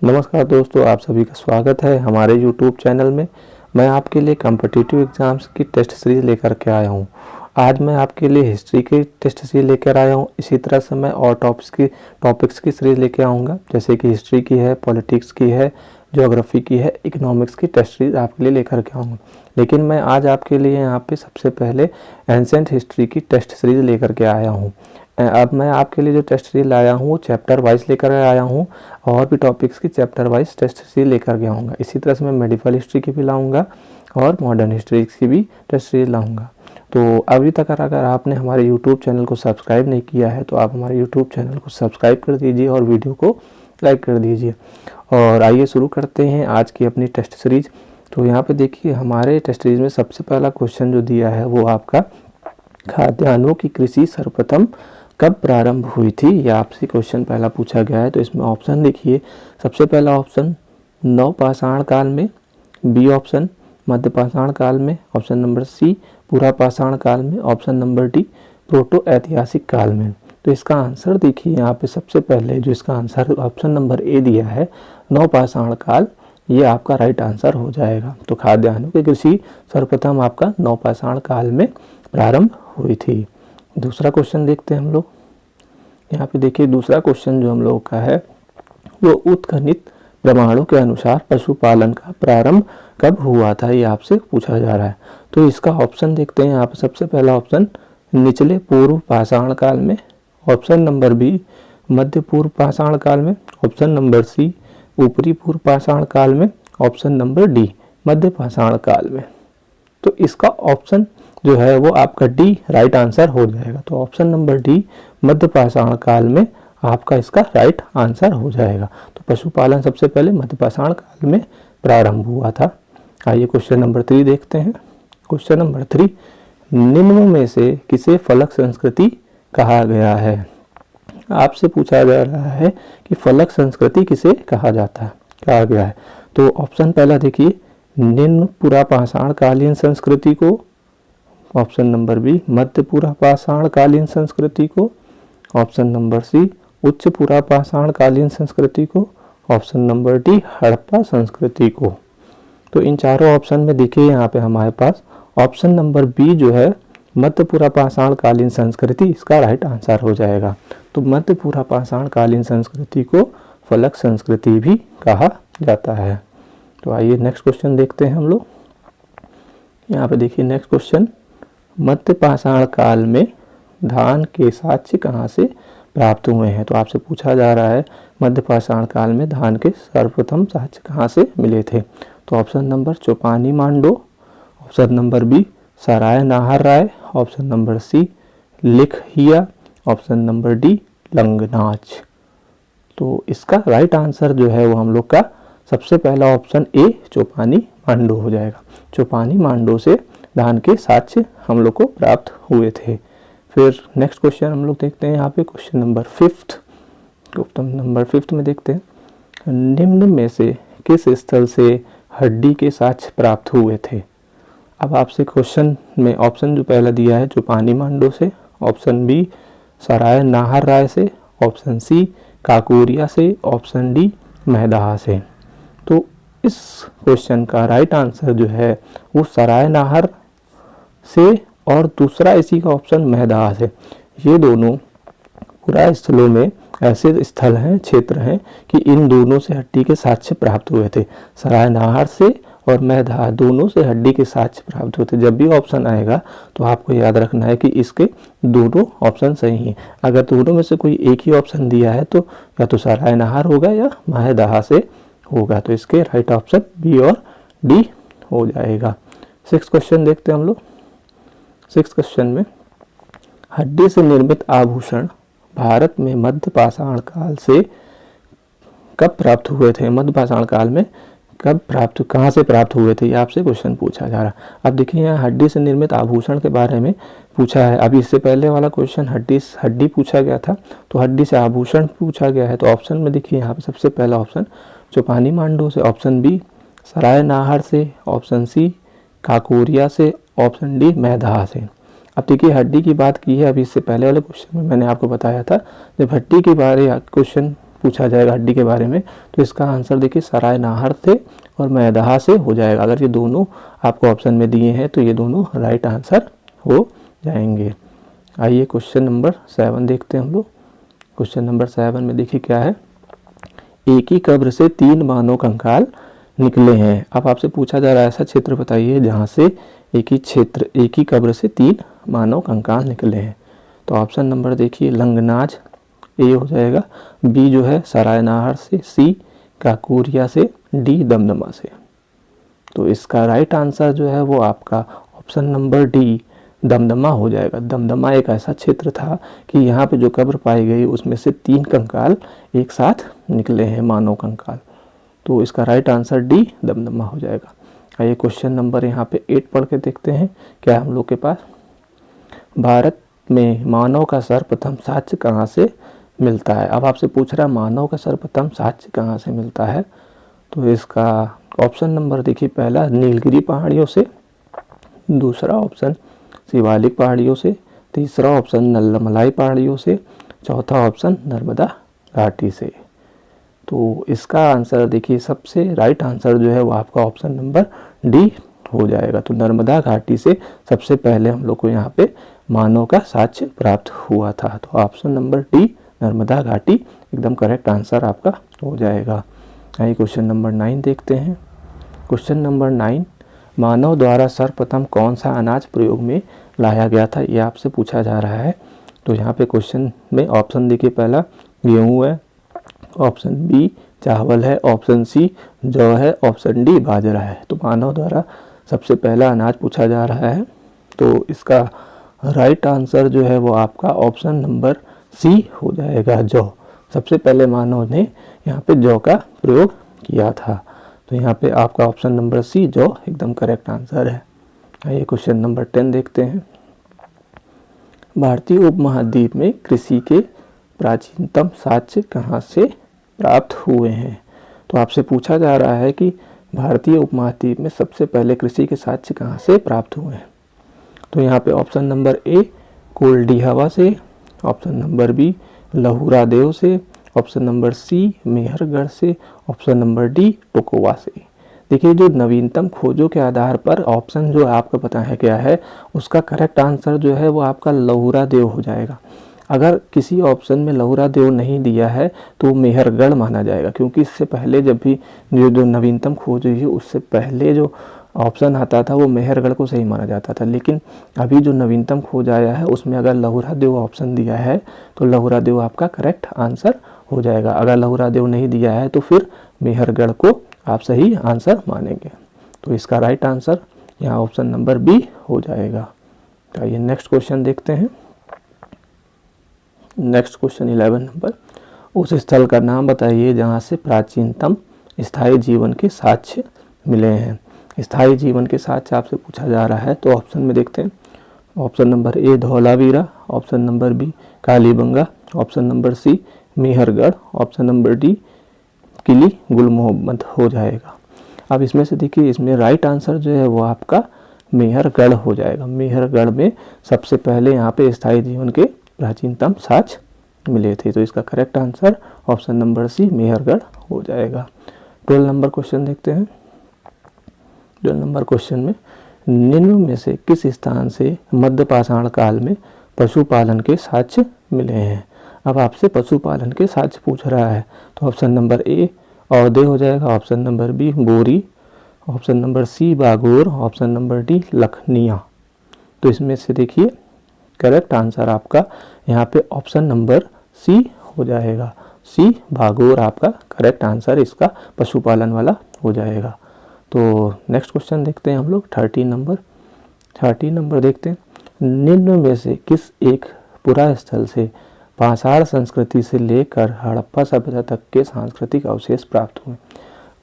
नमस्कार दोस्तों, आप सभी का स्वागत है हमारे YouTube चैनल में। मैं आपके लिए कॉम्पिटिटिव एग्ज़ाम्स की टेस्ट सीरीज़ लेकर के आया हूं। आज मैं आपके लिए हिस्ट्री की टेस्ट सीरीज़ लेकर आया हूं। इसी तरह से मैं और टॉपिक्स की सीरीज़ लेकर आऊंगा, जैसे कि हिस्ट्री की है, पॉलिटिक्स की है, ज्योग्राफी की है, इकोनॉमिक्स की टेस्ट सीरीज़ आपके लिए लेकर के आऊँगा। लेकिन मैं आज आपके लिए यहाँ पे सबसे पहले एंशिएंट हिस्ट्री की टेस्ट सीरीज़ लेकर के आया हूँ। अब मैं आपके लिए जो टेस्ट सीरीज लाया हूँ वो चैप्टर वाइज लेकर आया हूँ और भी टॉपिक्स की चैप्टर वाइज टेस्ट सीरीज लेकर के आऊँगा। इसी तरह से मैं मेडिकल हिस्ट्री की भी लाऊंगा और मॉडर्न हिस्ट्री की भी टेस्ट सीरीज लाऊंगा। तो अभी तक अगर आपने हमारे यूट्यूब चैनल को सब्सक्राइब नहीं किया है तो आप हमारे यूट्यूब चैनल को सब्सक्राइब कर दीजिए और वीडियो को लाइक कर दीजिए। और आइए शुरू करते हैं आज की अपनी टेस्ट सीरीज। तो यहाँ पे देखिए, हमारे टेस्ट सीरीज में सबसे पहला क्वेश्चन जो दिया है वो आपका खाद्यान्नों की कृषि सर्वप्रथम कब प्रारंभ हुई थी, यह आपसे क्वेश्चन पहला पूछा गया है। तो इसमें ऑप्शन देखिए, सबसे पहला ऑप्शन नवपाषाण काल में, बी ऑप्शन मध्य पाषाण काल में, ऑप्शन नंबर सी पुरा पाषाण काल में, ऑप्शन नंबर डी प्रोटो ऐतिहासिक काल में। तो इसका आंसर देखिए, यहाँ पे सबसे पहले जो इसका आंसर ऑप्शन नंबर ए दिया है नवपाषाण काल, ये आपका राइट आंसर हो जाएगा। तो खाद्यान्नों की कृषि सर्वप्रथम आपका नवपाषाण काल में प्रारंभ हुई थी। दूसरा क्वेश्चन देखते हैं हम लोग। यहाँ पे देखिए, दूसरा क्वेश्चन जो हम लोगों का है वो उत्खनित प्रमाणों के अनुसार पशुपालन का प्रारंभ कब हुआ था, ये आपसे पूछा जा रहा है। तो इसका ऑप्शन देखते हैं। यहाँ पे सबसे पहला ऑप्शन निचले पूर्व पाषाण काल में, ऑप्शन नंबर बी मध्य पूर्व पाषाण काल में, ऑप्शन नंबर सी ऊपरी पूर्व पाषाण काल में, ऑप्शन नंबर डी मध्य पाषाण काल में। तो इसका ऑप्शन जो है वो आपका डी राइट आंसर हो जाएगा। तो ऑप्शन नंबर डी मध्य पाषाण काल में आपका इसका राइट आंसर हो जाएगा। तो पशुपालन सबसे पहले मध्य पाषाण काल में प्रारंभ हुआ था। आइए क्वेश्चन नंबर 3 देखते हैं। क्वेश्चन नंबर 3, निम्न में से किसे फलक संस्कृति कहा गया है। आपसे पूछा जा रहा है कि फलक संस्कृति किसे कहा गया है। तो ऑप्शन पहला देखिए, निम्न पुरा पाषाण कालीन संस्कृति को, ऑप्शन नंबर बी मध्य पुरा पाषाण कालीन संस्कृति को, ऑप्शन नंबर सी उच्च पुरा पाषाण कालीन संस्कृति को, ऑप्शन नंबर डी हड़प्पा संस्कृति को। तो इन चारों ऑप्शन में देखिए, यहाँ पे हमारे पास ऑप्शन नंबर बी जो है मध्य पुरा पाषाण कालीन संस्कृति, इसका राइट आंसर हो जाएगा। तो मध्य पुरा पाषाण कालीन संस्कृति को फलक संस्कृति भी कहा जाता है। तो आइए नेक्स्ट क्वेश्चन देखते हैं हम लोग। यहाँ पे देखिए नेक्स्ट क्वेश्चन, मध्य पाषाण काल में धान के साक्ष्य कहाँ से प्राप्त हुए हैं। तो आपसे पूछा जा रहा है मध्य पाषाण काल में धान के सर्वप्रथम साक्ष्य कहाँ से मिले थे। तो option number Chopani Mando, option number B Sarai Nahar Rai, option number C Lekhahia, option number D Langhnaj. तो इसका राइट आंसर जो है वो हम लोग का सबसे पहला ऑप्शन ए चौपानी मांडो हो जाएगा। चौपानी मांडो से धान के साक्ष्य हम लोग को प्राप्त हुए थे। फिर नेक्स्ट क्वेश्चन हम लोग देखते हैं। यहाँ पे क्वेश्चन नंबर 5 में देखते हैं, निम्न में से किस स्थल से हड्डी के साक्ष्य प्राप्त हुए थे। अब आपसे क्वेश्चन में ऑप्शन जो पहला दिया है चौपानी मांडो से, ऑप्शन बी सराय नाहर राय से, ऑप्शन सी काकोरिया से, ऑप्शन डी मैदाहा से। तो इस क्वेश्चन का राइट आंसर जो है वो सराय नाहर से और दूसरा इसी का ऑप्शन मैदाहा से। ये दोनों पूरा स्थलों में ऐसे स्थल हैं, क्षेत्र हैं कि इन दोनों से हड्डी के साक्ष्य प्राप्त हुए थे। सराय नाहर से और मैदाहा दोनों से हड्डी के साक्ष्य प्राप्त हुए थे। जब भी ऑप्शन आएगा तो आपको याद रखना है कि इसके दोनों ऑप्शन सही हैं। अगर दोनों में से कोई एक ही ऑप्शन दिया है तो या तो सराय नाहर होगा या मैदाहा से होगा। तो इसके राइट ऑप्शन बी और डी हो जाएगा। 6 क्वेश्चन देखते हैं हम लोग। 6 क्वेश्चन में, हड्डी से निर्मित आभूषण भारत में मध्य पाषाण काल से कब प्राप्त हुए थे। मध्य पाषाण काल में कहाँ से प्राप्त हुए थे, ये आपसे क्वेश्चन पूछा जा रहा है। अब देखिए, यहाँ हड्डी से निर्मित आभूषण के बारे में पूछा है। अभी इससे पहले वाला क्वेश्चन हड्डी पूछा गया था, तो हड्डी से आभूषण पूछा गया है। तो ऑप्शन में देखिए, यहाँ पे सबसे पहला ऑप्शन चौपानी मांडो से, ऑप्शन बी सराय नाहर से, ऑप्शन सी काकोरिया से, ऑप्शन डी मैदाहा से। अब देखिए, हड्डी की बात की है। अभी इससे पहले वाले क्वेश्चन में मैंने आपको बताया था, जब हड्डी के बारे क्वेश्चन पूछा जाएगा हड्डी के बारे में, तो इसका आंसर देखिए सराय नाहर से और मैदहा से हो जाएगा। अगर ये दोनों आपको ऑप्शन में दिए हैं तो ये दोनों राइट आंसर हो जाएंगे। आइए क्वेश्चन नंबर 7 देखते हैं हम लोग। क्वेश्चन नंबर 7 में देखिए क्या है, एक ही कब्र से 3 मानव कंकाल निकले हैं। अब आपसे पूछा जा रहा है ऐसा क्षेत्र बताइए जहाँ से एक ही कब्र से 3 मानव कंकाल निकले हैं। तो ऑप्शन नंबर देखिए लंगनाज ए हो जाएगा, बी जो है सरायनाहर से, सी काकोरिया से, डी दमदमा से। तो इसका राइट आंसर जो है वो आपका ऑप्शन नंबर डी दमदमा हो जाएगा। दमदमा एक ऐसा क्षेत्र था कि यहाँ पे जो कब्र पाई गई उसमें से 3 कंकाल एक साथ निकले हैं, मानव कंकाल। तो इसका राइट आंसर डी दमदमा हो जाएगा। आइए क्वेश्चन नंबर यहाँ पे 8 पढ़ के देखते हैं क्या हम लोग के पास। भारत में मानव का सर्वप्रथम साक्ष्य कहाँ से मिलता है। अब आपसे पूछ रहा है मानव का सर्वप्रथम साक्ष्य कहाँ से मिलता है। तो इसका ऑप्शन नंबर देखिए पहला नीलगिरी पहाड़ियों से, दूसरा ऑप्शन शिवालिक पहाड़ियों से, तीसरा ऑप्शन नल्लामलाई पहाड़ियों से, चौथा ऑप्शन नर्मदा घाटी से। तो इसका आंसर देखिए सबसे राइट आंसर जो है वो आपका ऑप्शन नंबर डी हो जाएगा। तो नर्मदा घाटी से सबसे पहले हम लोग को यहाँ पे मानव का साक्ष्य प्राप्त हुआ था। तो ऑप्शन नंबर डी नर्मदा घाटी एकदम करेक्ट आंसर आपका हो जाएगा। आइए क्वेश्चन नंबर 9 देखते हैं। क्वेश्चन नंबर 9, मानव द्वारा सर्वप्रथम कौन सा अनाज प्रयोग में लाया गया था, ये आपसे पूछा जा रहा है। तो यहाँ पे क्वेश्चन में ऑप्शन देखिए पहला गेहूँ है, ऑप्शन बी चावल है, ऑप्शन सी जौ है, ऑप्शन डी बाजरा है। तो मानव द्वारा सबसे पहला अनाज पूछा जा रहा है, तो इसका राइट आंसर जो है वो आपका ऑप्शन नंबर सी हो जाएगा, जौ। सबसे पहले मानव ने यहाँ पे जौ का प्रयोग किया था। तो यहाँ पे आपका ऑप्शन नंबर सी जौ एकदम करेक्ट आंसर है। आइए क्वेश्चन नंबर 10 देखते हैं। भारतीय उपमहाद्वीप में कृषि के प्राचीनतम साक्ष्य कहाँ से प्राप्त हुए हैं। तो आपसे पूछा जा रहा है कि भारतीय उपमहाद्वीप में सबसे पहले कृषि के साक्ष्य कहाँ से प्राप्त हुए हैं। तो यहाँ पे ऑप्शन नंबर ए कोल्डिहवा से, ऑप्शन नंबर बी लहुरा देव से, ऑप्शन नंबर सी मेहरगढ़ से, ऑप्शन नंबर डी टोकोवा से। देखिए जो नवीनतम खोजों के आधार पर ऑप्शन जो आपको पता है क्या है, उसका करेक्ट आंसर जो है वो आपका लहुरा देव हो जाएगा। अगर किसी ऑप्शन में लहुरा देव नहीं दिया है तो मेहरगढ़ माना जाएगा, क्योंकि इससे पहले जब भी जो नवीनतम खोज हुई है उससे पहले जो ऑप्शन आता था वो मेहरगढ़ को सही माना जाता था। लेकिन अभी जो नवीनतम खोज आया है उसमें अगर लहुरा देव ऑप्शन दिया है तो लहुरा देव आपका करेक्ट आंसर हो जाएगा। अगर लहुरा देव नहीं दिया है तो फिर मेहरगढ़ को आप सही आंसर मानेंगे। तो इसका राइट आंसर यहाँ ऑप्शन नंबर बी हो जाएगा। तो आइए नेक्स्ट क्वेश्चन देखते हैं। नेक्स्ट क्वेश्चन 11 नंबर, उस स्थल का नाम बताइए जहाँ से प्राचीनतम स्थायी जीवन के साक्ष्य मिले हैं। स्थायी जीवन के साक्ष्य आपसे पूछा जा रहा है, तो ऑप्शन में देखते हैं। Option number A Dholavira, option number B Kalibangan, option number C Mehrgarh, option number D Kili Gul Mohammad हो जाएगा। अब इसमें से देखिए इसमें राइट आंसर जो है वो आपका मेहरगढ़ हो जाएगा। मेहरगढ़ में सबसे पहले यहाँ पे स्थायी जीवन के प्राचीनतम साक्ष्य मिले थे। तो इसका correct answer option number C Mehrgarh हो जाएगा। 12 नंबर क्वेश्चन देखते हैं। 12 नंबर क्वेश्चन में निम्न में से किस स्थान से मध्य पाषाण काल में पशुपालन के साक्ष्य मिले हैं। अब आपसे पशुपालन के साक्ष्य पूछ रहा है, तो ऑप्शन नंबर ए औदे हो जाएगा, option number B Bori, option number C Bagor, option number D Lakhania. तो इसमें से देखिए करेक्ट आंसर आपका यहाँ पे ऑप्शन नंबर सी हो जाएगा। सी बागोर आपका करेक्ट आंसर इसका पशुपालन वाला हो जाएगा। तो नेक्स्ट क्वेश्चन देखते हैं हम लोग 13 नंबर। 13 नंबर देखते हैं, निम्न में से किस एक पुरा स्थल से पाषाण संस्कृति से लेकर हड़प्पा सभ्यता तक के सांस्कृतिक अवशेष प्राप्त हुए।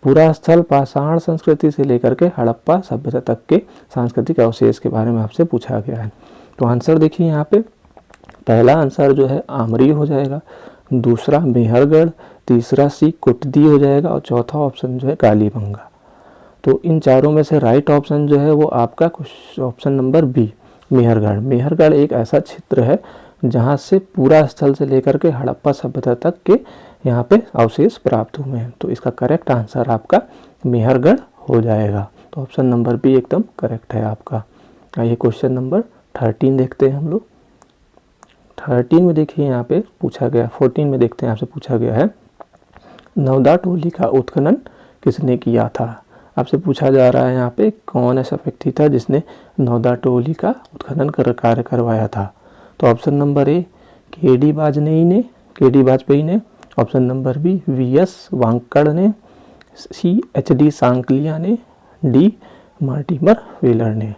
पूरा स्थल पाषाण संस्कृति से लेकर के हड़प्पा सभ्यता तक के सांस्कृतिक अवशेष के बारे में आपसे पूछा गया है। तो आंसर देखिए यहाँ पे पहला आंसर जो है आमरी हो जाएगा, दूसरा मेहरगढ़, तीसरा सी कुटदी हो जाएगा और चौथा ऑप्शन जो है कालीबंगा। तो इन चारों में से राइट ऑप्शन जो है वो आपका option number B Mehrgarh. Mehrgarh एक ऐसा क्षेत्र है जहाँ से पूरा स्थल से लेकर के हड़प्पा सभ्यता तक के यहाँ पे अवशेष प्राप्त हुए हैं। तो इसका करेक्ट आंसर आपका मेहरगढ़ हो जाएगा। तो ऑप्शन नंबर बी एकदम करेक्ट है आपका। आइए क्वेश्चन नंबर 13 देखते हैं हम लोग। 13 में देखिए यहाँ पे पूछा गया, 14 में देखते हैं, आपसे पूछा गया है नवदा टोली का उत्खनन किसने किया था। आपसे पूछा जा रहा है यहाँ पे कौन ऐसा व्यक्ति था जिसने नवदा टोली का उत्खनन कर कार्य करवाया था। तो ऑप्शन नंबर ए के.डी. वाजपेयी ने, ऑप्शन नंबर बी वी.एस. वांकड़ ने, सी एच.डी. सांकलिया ने, डी मार्टिमर व्हीलर ने।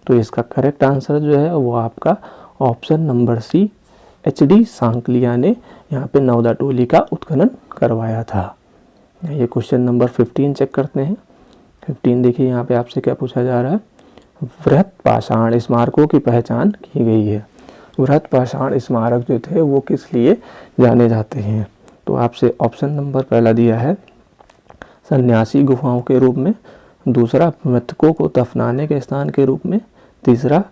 तो इसका करेक्ट आंसर जो है वो आपका option number C H D. Sankalia ने यहाँ पे नवदा टोली का उत्खनन करवाया था। ये क्वेश्चन नंबर 15 चेक करते हैं। 15 देखिए यहाँ पे आपसे क्या पूछा जा रहा है, वृहत पाषाण स्मारकों की पहचान की गई है। वृहत पाषाण स्मारक जो थे वो किस लिए जाने जाते हैं। तो आपसे ऑप्शन नंबर पहला दिया है सन्यासी गुफाओं के रूप में, दूसरा मृतकों को दफनाने के स्थान के रूप में, तीसरा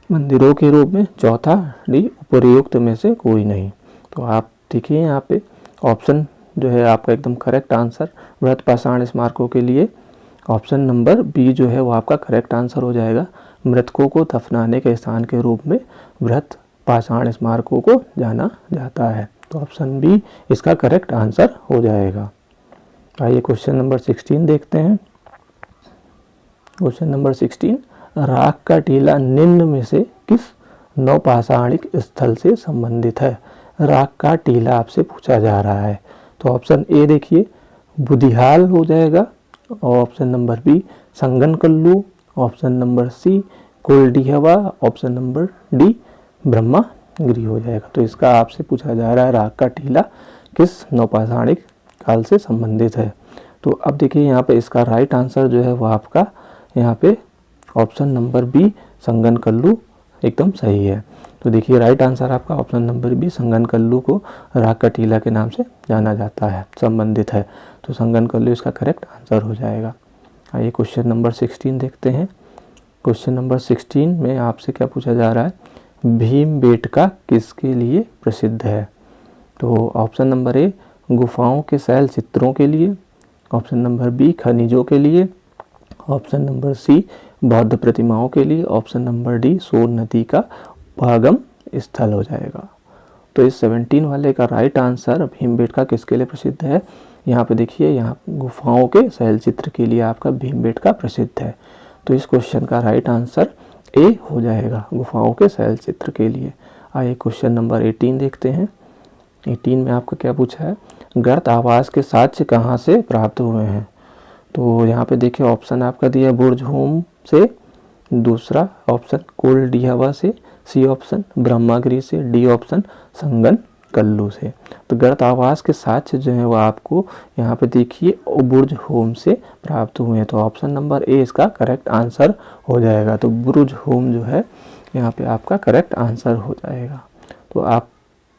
मंदिरों के रूप में, चौथा डी उपर्युक्त में से कोई नहीं। तो आप देखिए यहाँ पे ऑप्शन जो है आपका एकदम करेक्ट आंसर वृहत पाषाण स्मारकों के लिए ऑप्शन नंबर बी जो है वो आपका करेक्ट आंसर हो जाएगा। मृतकों को दफनाने के स्थान के रूप में वृहत पाषाण स्मारकों को जाना जाता है। तो ऑप्शन बी इसका करेक्ट आंसर हो जाएगा। आइए क्वेश्चन नंबर 16 देखते हैं। क्वेश्चन नंबर 16, राख का टीला निम्न में से किस नौपाषाणिक स्थल से संबंधित है। राख का टीला आपसे पूछा जा रहा है। तो ऑप्शन ए देखिए बुधियाल हो जाएगा, और option number B Sanganakallu, option number C Koldihwa, option number D Brahmagiri हो जाएगा। तो इसका आपसे पूछा जा रहा है राख का टीला किस नौपाषाणिक काल से संबंधित है। तो अब देखिए यहाँ पे इसका राइट आंसर जो है वो आपका यहाँ पे ऑप्शन नंबर बी संगनकल्लू एकदम सही है। तो देखिए राइट आंसर आपका ऑप्शन नंबर बी संगनकल्लू को राख का टीला के नाम से जाना जाता है, संबंधित है। तो संगनकल्लू इसका करेक्ट आंसर हो जाएगा। आइए क्वेश्चन नंबर 16 देखते हैं। क्वेश्चन नंबर 16 में आपसे क्या पूछा जा रहा है, भीमबेटका किसके लिए प्रसिद्ध है। तो ऑप्शन नंबर ए गुफाओं के शैल चित्रों के लिए, ऑप्शन नंबर बी खनिजों के लिए, ऑप्शन नंबर सी बौद्ध प्रतिमाओं के लिए, ऑप्शन नंबर डी सोन नदी का उपागम स्थल हो जाएगा। तो इस 17 वाले का राइट आंसर भीमबेटका किसके लिए प्रसिद्ध है। यहाँ पे देखिए यहाँ गुफाओं के शैल चित्र के लिए आपका भीमबेटका प्रसिद्ध है। तो इस क्वेश्चन का राइट आंसर ए हो जाएगा, गुफाओं के शैल चित्र के लिए। आइए क्वेश्चन नंबर 18 देखते हैं। 18 में आपका क्या पूछा है, गर्त आवास के साक्ष्य कहाँ से प्राप्त हुए हैं। तो यहाँ पे देखिए ऑप्शन आपका दिया बुर्जहोम से, दूसरा ऑप्शन कोल्डिहवा से, सी ऑप्शन ब्रह्मागिरी से, डी ऑप्शन संगनकल्लू से। तो गर्त आवास के साक्ष्य जो है वो आपको यहाँ पे देखिए बुर्जहोम से प्राप्त हुए हैं। तो ऑप्शन नंबर ए इसका करेक्ट आंसर हो जाएगा। तो बुर्जहोम जो है यहाँ पे आपका करेक्ट आंसर हो जाएगा। तो आप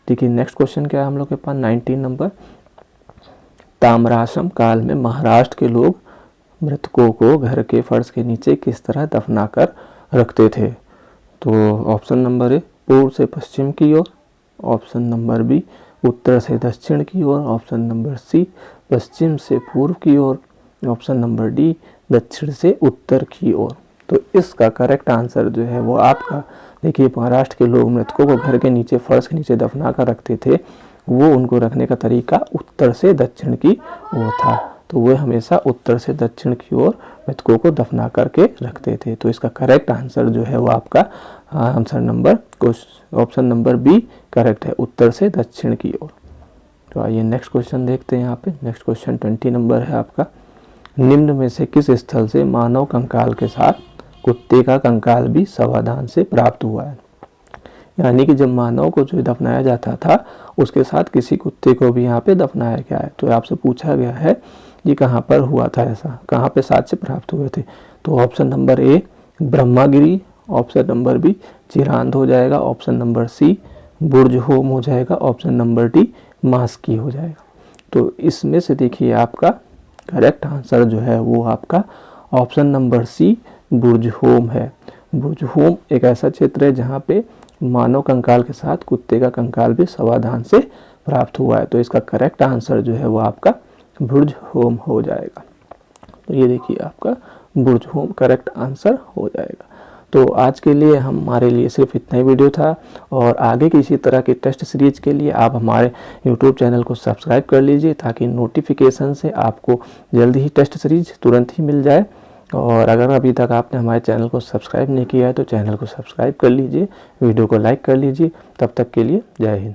देखिए नेक्स्ट क्वेश्चन क्या है हम लोग के पास 19 नंबर, ताम्राश्रम काल में महाराष्ट्र के लोग मृतकों को घर के फर्श के नीचे किस तरह दफना कर रखते थे। तो ऑप्शन नंबर ए पूर्व से पश्चिम की ओर, ऑप्शन नंबर बी उत्तर से दक्षिण की ओर, ऑप्शन नंबर सी पश्चिम से पूर्व की ओर, ऑप्शन नंबर डी दक्षिण से उत्तर की ओर। तो इसका करेक्ट आंसर जो है वो आपका देखिए महाराष्ट्र के लोग मृतकों को घर के नीचे फर्श के नीचे दफना कर रखते थे, वो उनको रखने का तरीका उत्तर से दक्षिण की ओर था। तो वो हमेशा उत्तर से दक्षिण की ओर मृतकों को दफना करके रखते थे। तो इसका करेक्ट आंसर जो है वो आपका answer number option number B correct है, उत्तर से दक्षिण की ओर। तो आइए नेक्स्ट क्वेश्चन देखते हैं। यहाँ पे नेक्स्ट क्वेश्चन 20 नंबर है आपका, निम्न में से किस स्थल से मानव कंकाल के साथ कुत्ते का कंकाल भी समाधान से प्राप्त हुआ है। यानी कि जब मानव को जो दफनाया जाता था उसके साथ किसी कुत्ते को भी यहाँ पे दफनाया गया है। तो आपसे पूछा गया है ये कहाँ पर हुआ था, ऐसा कहाँ पे साक्ष्य प्राप्त हुए थे। तो option number A Brahmagiri, option number B Chirand हो जाएगा, ऑप्शन नंबर सी बुर्जहोम हो जाएगा, ऑप्शन नंबर डी मास्की हो जाएगा। तो इसमें से देखिए आपका करेक्ट आंसर जो है वो आपका ऑप्शन नंबर सी बुर्जहोम है। बुर्जहोम एक ऐसा क्षेत्र है जहाँ पे मानव कंकाल के साथ कुत्ते का कंकाल भी समाधान से प्राप्त हुआ है। तो इसका करेक्ट आंसर जो है वो आपका बुर्ज होम हो जाएगा। तो ये देखिए आपका बुर्ज होम करेक्ट आंसर हो जाएगा। तो आज के लिए हमारे लिए सिर्फ इतना ही वीडियो था, और आगे की इसी तरह की टेस्ट सीरीज के लिए आप हमारे YouTube चैनल को सब्सक्राइब कर लीजिए, ताकि नोटिफिकेशन से आपको जल्दी ही टेस्ट सीरीज तुरंत ही मिल जाए। और अगर अभी तक आपने हमारे चैनल को सब्सक्राइब नहीं किया है तो चैनल को सब्सक्राइब कर लीजिए, वीडियो को लाइक कर लीजिए। तब तक के लिए जय हिंद।